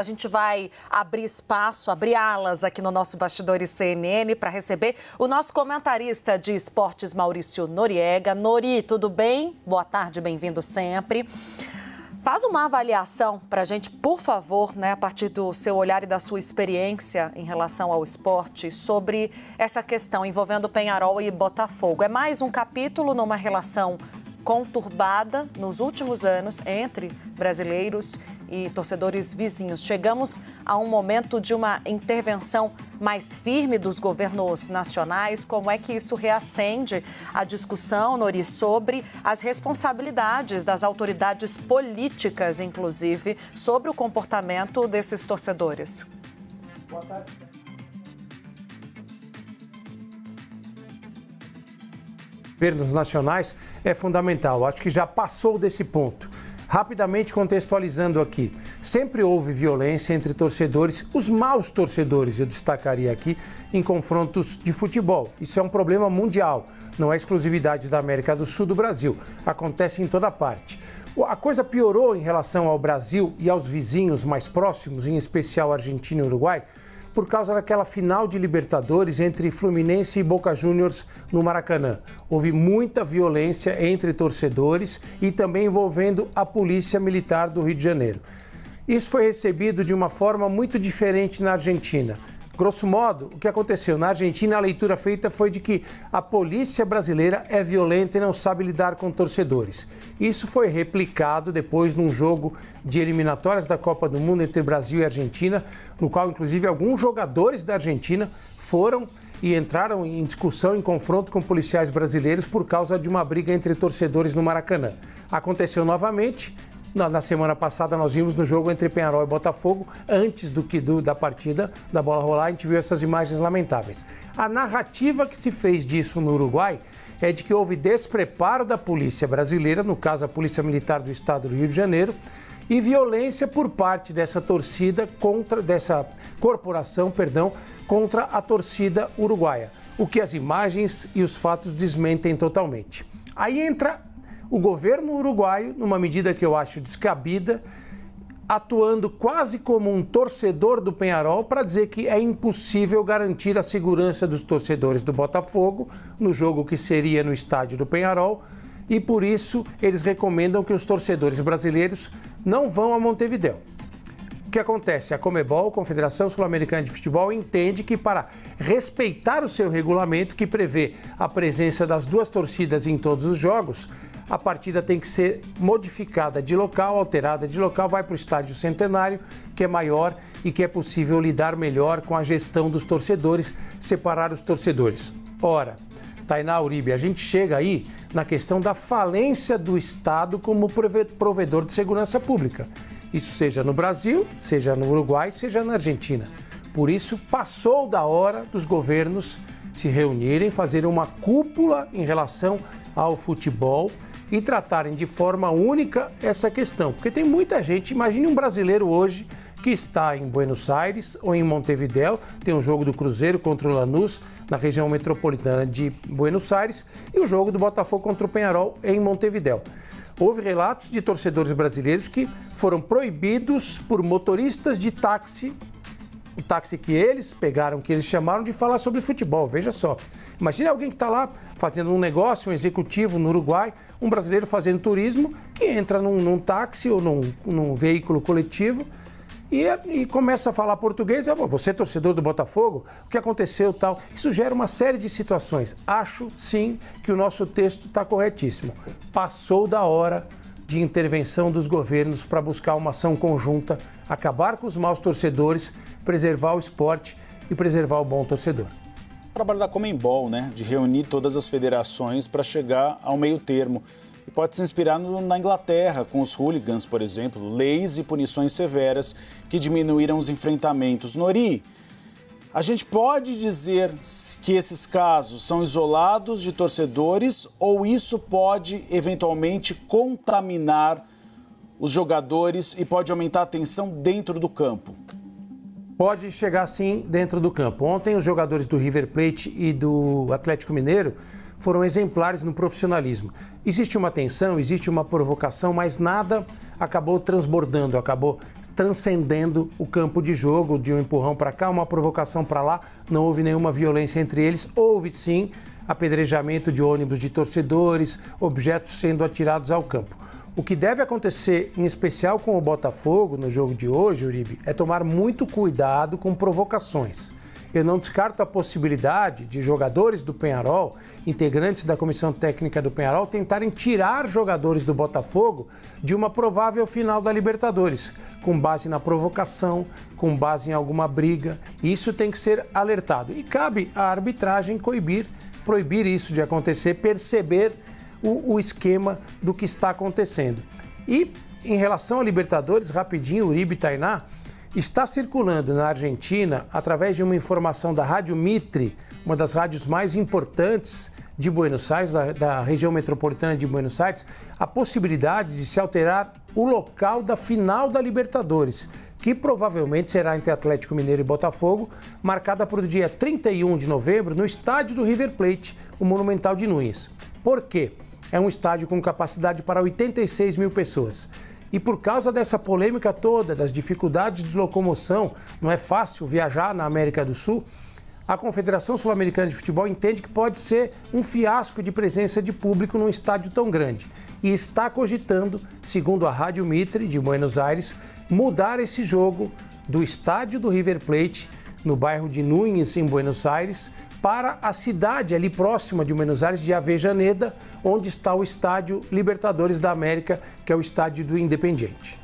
A gente vai abrir espaço, abrir alas aqui no nosso Bastidores CNN para receber o nosso comentarista de esportes, Maurício Noriega. Nori, tudo bem? Boa tarde, bem-vindo sempre. Faz uma avaliação para a gente, por favor, a partir do seu olhar e da sua experiência em relação ao esporte, sobre essa questão envolvendo Peñarol e Botafogo. É mais um capítulo numa relação conturbada nos últimos anos entre brasileiros e torcedores vizinhos. Chegamos a um momento de uma intervenção mais firme dos governos nacionais. Como é que isso reacende a discussão, Nori, sobre as responsabilidades das autoridades políticas, inclusive, sobre o comportamento desses torcedores? Boa tarde. Governos nacionais é fundamental. Acho que já passou desse ponto. Rapidamente contextualizando aqui, sempre houve violência entre torcedores, os maus torcedores, eu destacaria aqui, em confrontos de futebol. Isso é um problema mundial, não é exclusividade da América do Sul, do Brasil, acontece em toda parte. A coisa piorou em relação ao Brasil e aos vizinhos mais próximos, em especial Argentina e Uruguai, por causa daquela final de Libertadores entre Fluminense e Boca Juniors no Maracanã. Houve muita violência entre torcedores e também envolvendo a Polícia Militar do Rio de Janeiro. Isso foi recebido de uma forma muito diferente na Argentina. Grosso modo, o que aconteceu na Argentina, a leitura feita foi de que a polícia brasileira é violenta e não sabe lidar com torcedores. Isso foi replicado depois num jogo de eliminatórias da Copa do Mundo entre Brasil e Argentina, no qual, inclusive, alguns jogadores da Argentina foram e entraram em discussão, em confronto com policiais brasileiros por causa de uma briga entre torcedores no Maracanã. Aconteceu novamente. Na semana passada nós vimos no jogo entre Peñarol e Botafogo, antes da partida, da bola rolar, a gente viu essas imagens lamentáveis. A narrativa que se fez disso no Uruguai é de que houve despreparo da polícia brasileira, no caso a Polícia Militar do Estado do Rio de Janeiro, e violência por parte dessa corporação, contra a torcida uruguaia, o que as imagens e os fatos desmentem totalmente. Aí entra o governo uruguaio, numa medida que eu acho descabida, atuando quase como um torcedor do Peñarol para dizer que é impossível garantir a segurança dos torcedores do Botafogo no jogo que seria no estádio do Peñarol, e por isso eles recomendam que os torcedores brasileiros não vão a Montevidéu. O que acontece? A Conmebol, Confederação Sul-Americana de Futebol, entende que para respeitar o seu regulamento, que prevê a presença das duas torcidas em todos os jogos, a partida tem que ser modificada de local, alterada de local, vai para o Estádio Centenário, que é maior e que é possível lidar melhor com a gestão dos torcedores, separar os torcedores. Ora, Tainá Uribe, a gente chega aí na questão da falência do Estado como provedor de segurança pública. Isso seja no Brasil, seja no Uruguai, seja na Argentina. Por isso, passou da hora dos governos se reunirem, fazerem uma cúpula em relação ao futebol e tratarem de forma única essa questão. Porque tem muita gente, imagine um brasileiro hoje que está em Buenos Aires ou em Montevidéu, tem um jogo do Cruzeiro contra o Lanús, na região metropolitana de Buenos Aires, e o jogo do Botafogo contra o Peñarol em Montevidéu. Houve relatos de torcedores brasileiros que foram proibidos por motoristas de táxi, o táxi que eles pegaram, que eles chamaram de falar sobre futebol. Veja só, imagina alguém que está lá fazendo um negócio, um executivo no Uruguai, um brasileiro fazendo turismo, que entra num táxi ou num veículo coletivo e começa a falar português. Você é torcedor do Botafogo? O que aconteceu tal? Isso gera uma série de situações. Acho, sim, que o nosso texto está corretíssimo. Passou da hora de intervenção dos governos para buscar uma ação conjunta, acabar com os maus torcedores, preservar o esporte e preservar o bom torcedor. O trabalho da Conmebol, de reunir todas as federações para chegar ao meio termo. E pode se inspirar na Inglaterra, com os hooligans, por exemplo, leis e punições severas que diminuíram os enfrentamentos. Nori, a gente pode dizer que esses casos são isolados de torcedores ou isso pode, eventualmente, contaminar os jogadores e pode aumentar a tensão dentro do campo? Pode chegar, sim, dentro do campo. Ontem, os jogadores do River Plate e do Atlético Mineiro foram exemplares no profissionalismo. Existe uma tensão, existe uma provocação, mas nada acabou transbordando, acabou transcendendo o campo de jogo, de um empurrão para cá, uma provocação para lá. Não houve nenhuma violência entre eles. Houve sim apedrejamento de ônibus de torcedores, objetos sendo atirados ao campo. O que deve acontecer, em especial com o Botafogo, no jogo de hoje, Uribe, é tomar muito cuidado com provocações. Eu não descarto a possibilidade de jogadores do Peñarol, integrantes da comissão técnica do Peñarol, tentarem tirar jogadores do Botafogo de uma provável final da Libertadores, com base na provocação, com base em alguma briga. Isso tem que ser alertado. E cabe à arbitragem proibir isso de acontecer, perceber o esquema do que está acontecendo. E em relação à Libertadores, rapidinho, Uribe e Tainá, está circulando na Argentina, através de uma informação da Rádio Mitre, uma das rádios mais importantes de Buenos Aires, da região metropolitana de Buenos Aires, a possibilidade de se alterar o local da final da Libertadores, que provavelmente será entre Atlético Mineiro e Botafogo, marcada para o dia 31 de novembro no estádio do River Plate, o Monumental de Núñez. Por quê? É um estádio com capacidade para 86 mil pessoas. E por causa dessa polêmica toda, das dificuldades de locomoção, não é fácil viajar na América do Sul, a Confederação Sul-Americana de Futebol entende que pode ser um fiasco de presença de público num estádio tão grande. E está cogitando, segundo a Rádio Mitre de Buenos Aires, mudar esse jogo do estádio do River Plate, no bairro de Núñez, em Buenos Aires, para a cidade ali próxima de Buenos Aires, de Avellaneda, onde está o estádio Libertadores da América, que é o estádio do Independiente.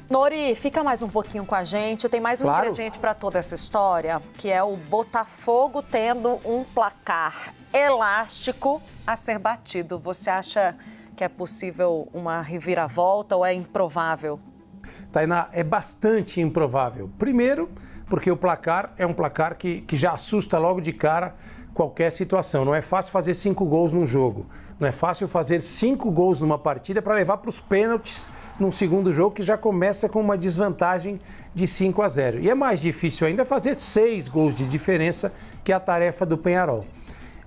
Nori, fica mais um pouquinho com a gente. Tem mais um ingrediente para toda essa história, que é o Botafogo tendo um placar elástico a ser batido. Você acha que é possível uma reviravolta ou é improvável? Tainá, é bastante improvável. Primeiro, porque o placar é um placar que já assusta logo de cara qualquer situação. Não é fácil fazer 5 gols num jogo. Não é fácil fazer 5 gols numa partida para levar para os pênaltis num segundo jogo que já começa com uma desvantagem de 5-0. E é mais difícil ainda fazer 6 gols de diferença, que é a tarefa do Peñarol.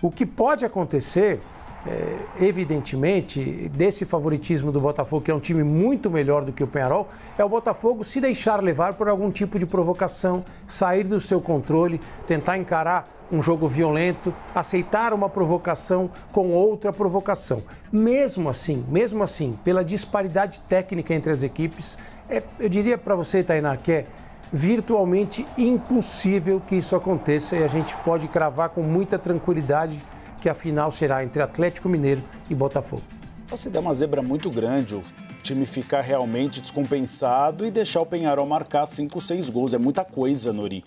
O que pode acontecer, evidentemente, desse favoritismo do Botafogo, que é um time muito melhor do que o Peñarol, é o Botafogo se deixar levar por algum tipo de provocação, sair do seu controle, tentar encarar um jogo violento, aceitar uma provocação com outra provocação. Mesmo assim, pela disparidade técnica entre as equipes, eu diria para você, Tainá, que é virtualmente impossível que isso aconteça e a gente pode cravar com muita tranquilidade que a final será entre Atlético Mineiro e Botafogo. Você deu uma zebra muito grande, o time ficar realmente descompensado e deixar o Peñarol marcar 5, 6 gols. É muita coisa, Nori.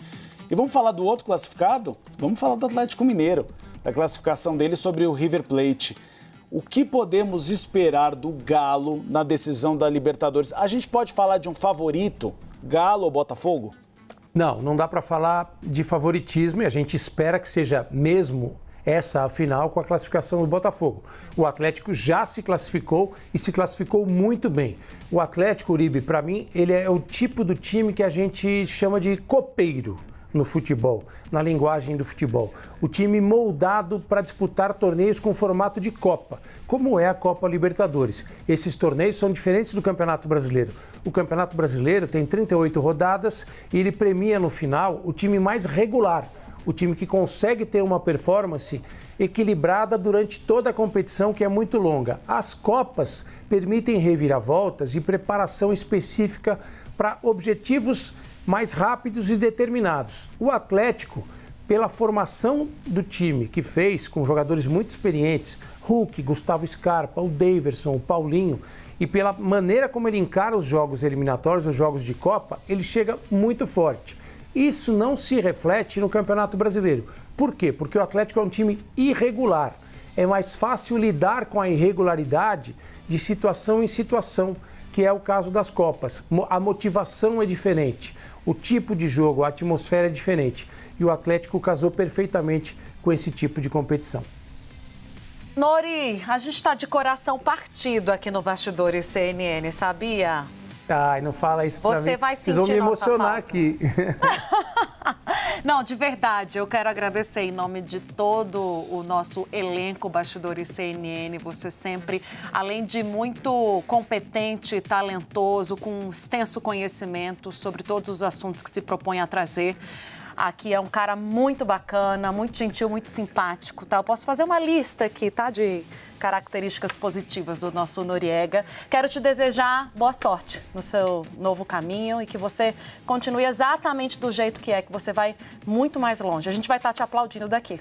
E vamos falar do outro classificado? Vamos falar do Atlético Mineiro, da classificação dele sobre o River Plate. O que podemos esperar do Galo na decisão da Libertadores? A gente pode falar de um favorito, Galo ou Botafogo? Não dá para falar de favoritismo e a gente espera que seja mesmo essa a final com a classificação do Botafogo. O Atlético já se classificou e se classificou muito bem. O Atlético, Uribe, para mim, ele é o tipo do time que a gente chama de copeiro no futebol, na linguagem do futebol. O time moldado para disputar torneios com formato de Copa, como é a Copa Libertadores. Esses torneios são diferentes do Campeonato Brasileiro. O Campeonato Brasileiro tem 38 rodadas e ele premia no final o time mais regular, o time que consegue ter uma performance equilibrada durante toda a competição, que é muito longa. As Copas permitem reviravoltas e preparação específica para objetivos mais rápidos e determinados. O Atlético, pela formação do time que fez, com jogadores muito experientes, Hulk, Gustavo Scarpa, o Daverson, o Paulinho, e pela maneira como ele encara os jogos eliminatórios, os jogos de Copa, ele chega muito forte. Isso não se reflete no Campeonato Brasileiro. Por quê? Porque o Atlético é um time irregular. É mais fácil lidar com a irregularidade de situação em situação, que é o caso das Copas. A motivação é diferente, o tipo de jogo, a atmosfera é diferente. E o Atlético casou perfeitamente com esse tipo de competição. Nori, a gente está de coração partido aqui no Bastidores CNN, sabia? Ai, não fala isso pra mim. Você vai sentir Vocês vão me nossa emocionar falta. aqui. Não, de verdade, eu quero agradecer em nome de todo o nosso elenco Bastidores CNN. Você sempre, além de muito competente, talentoso, com extenso conhecimento sobre todos os assuntos que se propõe a trazer. Aqui é um cara muito bacana, muito gentil, muito simpático, tá? Eu posso fazer uma lista aqui, tá? De características positivas do nosso Noriega. Quero te desejar boa sorte no seu novo caminho e que você continue exatamente do jeito que você vai muito mais longe. A gente vai estar te aplaudindo daqui.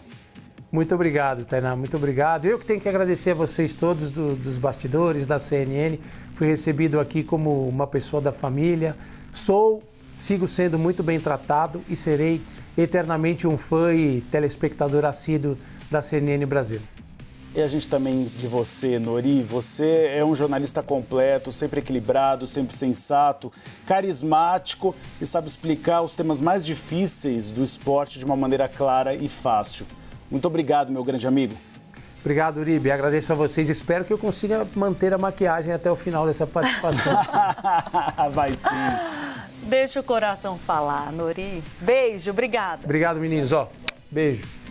Muito obrigado, Tainá, muito obrigado. Eu que tenho que agradecer a vocês todos dos bastidores da CNN. Fui recebido aqui como uma pessoa da família. Sigo sendo muito bem tratado e serei eternamente um fã e telespectador assíduo da CNN Brasil. E a gente também de você, Nori. Você é um jornalista completo, sempre equilibrado, sempre sensato, carismático e sabe explicar os temas mais difíceis do esporte de uma maneira clara e fácil. Muito obrigado, meu grande amigo. Obrigado, Uribe. Agradeço a vocês. Espero que eu consiga manter a maquiagem até o final dessa participação. Vai sim. Deixa o coração falar, Nori. Beijo, obrigada. Obrigado, meninos. Beijo.